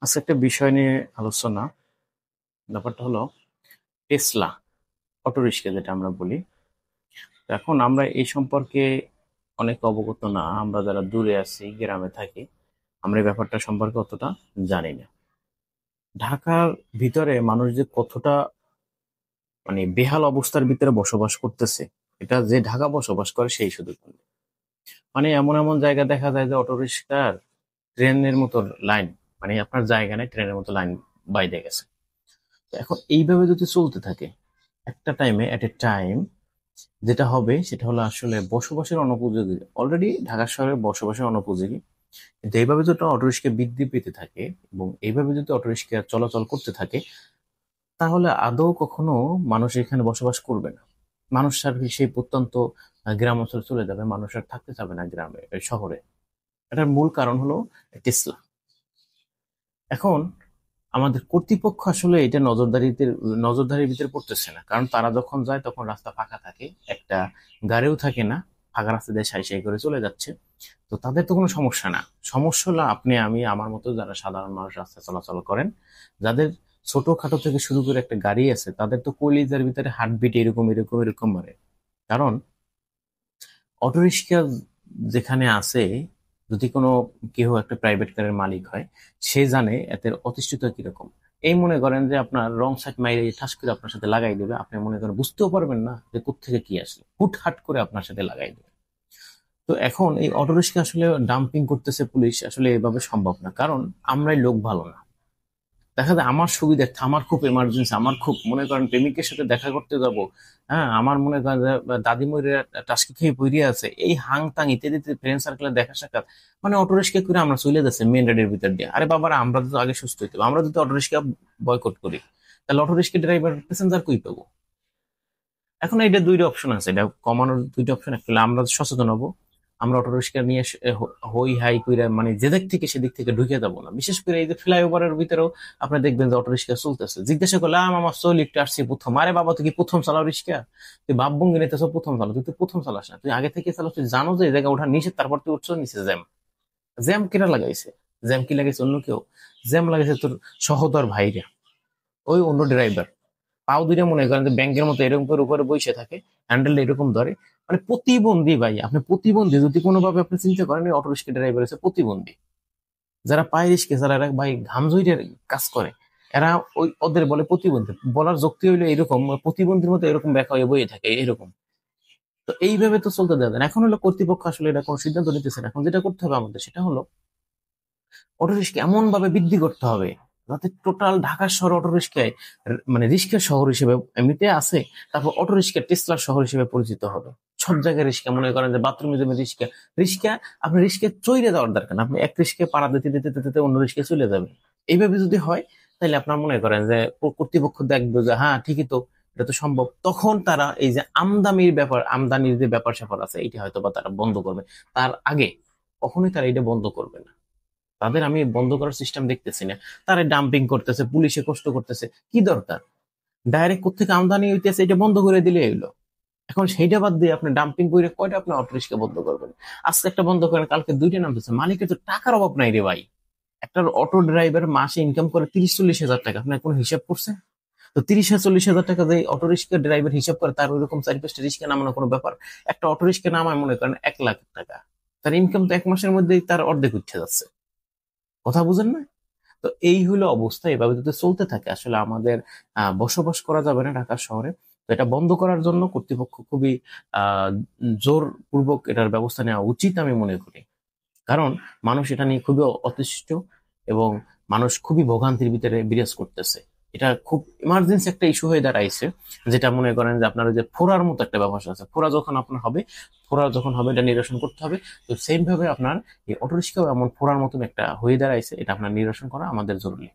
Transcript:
আচ্ছা, একটা বিষয় নিয়ে আলোচনা। ব্যাপারটা হলো টেসলা অটোরিক্সা যেটা আমরা বলি। তো এখন আমরা এই সম্পর্কে অনেক অবগত না। আমরা যারা দূরে আছি, গ্রামে থাকি, আমরা এই ব্যাপারটা সম্পর্কে অতটা জানি না। ঢাকার ভিতরে মানুষ যে কতটা বেহাল অবস্থার ভিতরে বসবাস করতেছে, এটা যে ঢাকা বসবাস করে সেই শুধু জানে। এমন এমন জায়গা দেখা যায় যে অটোরিক্সার ট্রেনের মতো লাইন, আপনার জায়গা নেই, ট্রেনের মতো লাইন বাইরে গেছে। তো এখন এইভাবে যদি চলতে থাকে, একটা টাইমে এট এ টাইম যেটা হবে সেটা হলো আসলে বসবাসের অনুপযোগী। অলরেডি ঢাকা শহরে বসবাসের অনুপযোগী, কিন্তু এইভাবে যদি অটোরিক্সা বৃদ্ধি পেতে থাকে এবং এইভাবে যদি অটোরিক্সা চলাচল করতে থাকে, তাহলে আদৌ কখনো মানুষ এখানে বসবাস করবে না। মানুষ আর কি সেই প্রত্যন্ত গ্রাম অঞ্চলে চলে যাবে, মানুষ আর থাকতে চাবে না গ্রামে, শহরে। এটার মূল কারণ হলো টেসলা। এখন আমাদের কর্তৃপক্ষ আসলে এটা নজরদারির ভিতরে পড়তেছে না, কারণ তারা যখন যায় তখন রাস্তা ফাঁকা থাকে, একটা গাড়িও থাকে না, ফাঁকা রাস্তা দিয়ে সাই সাই করে চলে যাচ্ছে। তো তাদের তো কোনো সমস্যা না। সমস্যা হলো আপনি, আমি, আমার মতো যারা সাধারণ মানুষ রাস্তায় চলাচল করেন, যাদের ছোটখাটো থেকে শুরু করে একটা গাড়ি আছে, তাদের তো কলিজার ভিতরে হার্টবিট এরকম এরকম এরকম মারে। কারণ অটোরিক্সা যেখানে আছে, যদি কোনো কেউ একটা প্রাইভেট কারের মালিক হয়, সে জানে এদের অতিষ্ঠিত কিরকম। এই মনে করেন যে আপনার রং সাইড মাইরে ঠাস করে আপনার সাথে লাগাই দেবে, আপনি মনে করেন বুঝতেও পারবেন না যে কোত্থেকে কি আসলো, হুটহাট করে আপনার সাথে লাগাই দেবে। তো এখন এই অটোরিক্সা আসলে ডাম্পিং করতেছে পুলিশ, আসলে এভাবে সম্ভব না, কারণ আমরাই লোক ভালো না। দেখা যায় আমার সুবিধার্থে, আমার খুব এমার্জেন্সি, আমার খুব মনে করেন প্রেমিকের সাথে দেখা করতে যাব, হ্যাঁ, আমার মনে করেন যে দাদিময়ূর টাস্কি খেয়ে পড়িয়ে আছে, এই হাং তাং ইত্যাদিতে ফ্রেন্ড সার্কেলে দেখা সাক্ষাৎ, অটোরিক্সা করে আমরা চলে যাচ্ছে মেন রোডের ভিতর দিয়ে। আরে বাবারা, আমরা তো আগে সুস্থ হইতে হবে। আমরা যদি অটোরিক্সা বয়কট করি, তাহলে অটোরিক্সা ড্রাইভার প্যাসেঞ্জার কই পাবো? এখন এটা দুইটা অপশন আছে, এটা কমানোর দুইটা অপশন। একটা হলো আমরা সচেতন হবো, আমরা অটো রিক্সা নিয়ে হই হাই কইরা যেদিক থেকে সেদিক থেকে ঢুকে যাবো না। বিশেষ করে এই যে ফ্লাইওভারের ভিতরেও আপনি দেখবেন যে অটো রিক্সা চলতেছে, জিজ্ঞাসা করলে আমার চল একটু আসছি প্রথম। আরে বাবা, তুই কি প্রথম চালাও রিক্সা? তুই বাপ বঙ্গি নিতেছ প্রথম চালাও? তুই তো প্রথম চালাস না, তুই আগে থেকে চালাস। তুই জানো যে এই জায়গায় ওঠা নিষেধ, তারপর তুই উঠছো নিচে। জ্যাম, জ্যাম কিনা লাগাইছে? জ্যাম কি লাগাইছে অন্য কেউ? জ্যাম লাগাইছে তোর সহদর ভাইরা, ওই অন্য ড্রাইভার। পাও দুইটা মনে করেন যে ব্যাংকের মতো এরকম করে উপরে বসে থাকে, হ্যান্ডেল এরকম ধরে। প্রতিবন্ধী ভাই, আপনি প্রতিবন্ধী যদি কোনোভাবে আপনি চিন্তা করেন, অটো রিক্সা ড্রাইভার হচ্ছে প্রতিবন্ধী। যারা পায়ে রিক্সা যারা এরা ভাই ঘাম ঝইরে কাজ করে, এরা ওই ওদের বলে প্রতিবন্ধী। বলার যুক্তি হইলো এরকম, প্রতিবন্ধীর মতো এরকম ব্যাখ্যা হয়ে বয়ে থাকে এরকম। তো এইভাবে তো চলতে দেওয়া যায় না। এখন হলো কর্তৃপক্ষ আসলে এটা কোনো সিদ্ধান্ত নিতেছে না। এখন যেটা করতে হবে আমাদের, সেটা হলো অটো রিক্সা এমন ভাবে বৃদ্ধি করতে হবে যাতে টোটাল ঢাকা শহর অটো রিক্সায় রিক্সা শহর হিসেবে এমনিতে আছে, তারপর অটো রিক্সা টেসলা শহর হিসেবে পরিচিত হবে। সব জায়গায় রিক্সা, মনে করেন যে বাথরুমে যাবে রিক্সা। রিক্সা, আপনি রিক্সা চইরে যাওয়ার দরকার না, আপনি এক রিক্সায় পাড়া দিতে দিতে দিতে দিতে অন্য রিক্সায় চলে যাবে। এইভাবে যদি হয়, তাহলে আপনার মনে করেন যে কর্তৃপক্ষ দেখবে যে হ্যাঁ ঠিকই তো, এটা তো সম্ভব। তখন তারা এই যে আমদানির যে ব্যাপার স্যাপার আছে, এইটা হয়তো বা তারা বন্ধ করবে। তার আগে কখনোই তারা এটা বন্ধ করবে না। তাদের আমি বন্ধ করার সিস্টেম দেখতেছি না। তারা ডাম্পিং করতেছে, পুলিশে কষ্ট করতেছে, কি দরকার? ডাইরেক্ট কোথেকে আমদানি হইতেছে এটা বন্ধ করে দিলে এলো। এখন সেইটা বাদ দিয়ে আপনি ডাম্পিং করে কয়টা আপনি অটো রিক্সা বন্ধ করবেন? আজকে একটা বন্ধ করেন, কালকে দুইটা নামতেছে। মালিকের তো টাকার অভাব নাই রে ভাই। একটা অটো ড্রাইভার মাসে ইনকাম করে 30-40 হাজার টাকা, আপনার কোনো হিসাব করছে? তো 30-40 হাজার টাকা যে অটো রিক্সা ড্রাইভার হিসাব করে, তার ওইরকম 4-5টা রিক্সা নামানো কোনো ব্যাপার? একটা অটো রিক্সা নামায় মনে করেন 1 লাখ টাকা, তার ইনকাম তো 1 মাসের মধ্যেই তার অর্ধেক উঠে যাচ্ছে। কথা বুঝেন না? তো এই হলো অবস্থা। এভাবে যদি চলতে থাকে, আসলে আমাদের বসবাস করা যাবে না ঢাকা শহরে। তো এটা বন্ধ করার জন্য কর্তৃপক্ষ খুবই আহ জোরপূর্বক এটার ব্যবস্থা নেওয়া উচিত আমি মনে করি। কারণ মানুষ এটা নিয়ে খুবই অতিষ্ঠ এবং মানুষ খুবই ভোগান্তির ভিতরে বিরাজ করতেছে। এটা খুব ইমার্জেন্সি একটা ইস্যু হয়ে দাঁড়াইছে, যেটা মনে করেন যে আপনার ওই যে ফোড়ার মতো একটা ব্যবহার আছে। ফোড়া যখন হবে এটা নিরসন করতে হবে। তো সেম ভাবে আপনার এই অটোরিক্সাও এমন ফোড়ার মতন একটা হয়ে দাঁড়াইছে, এটা আপনার নিরসন করা আমাদের জরুরি।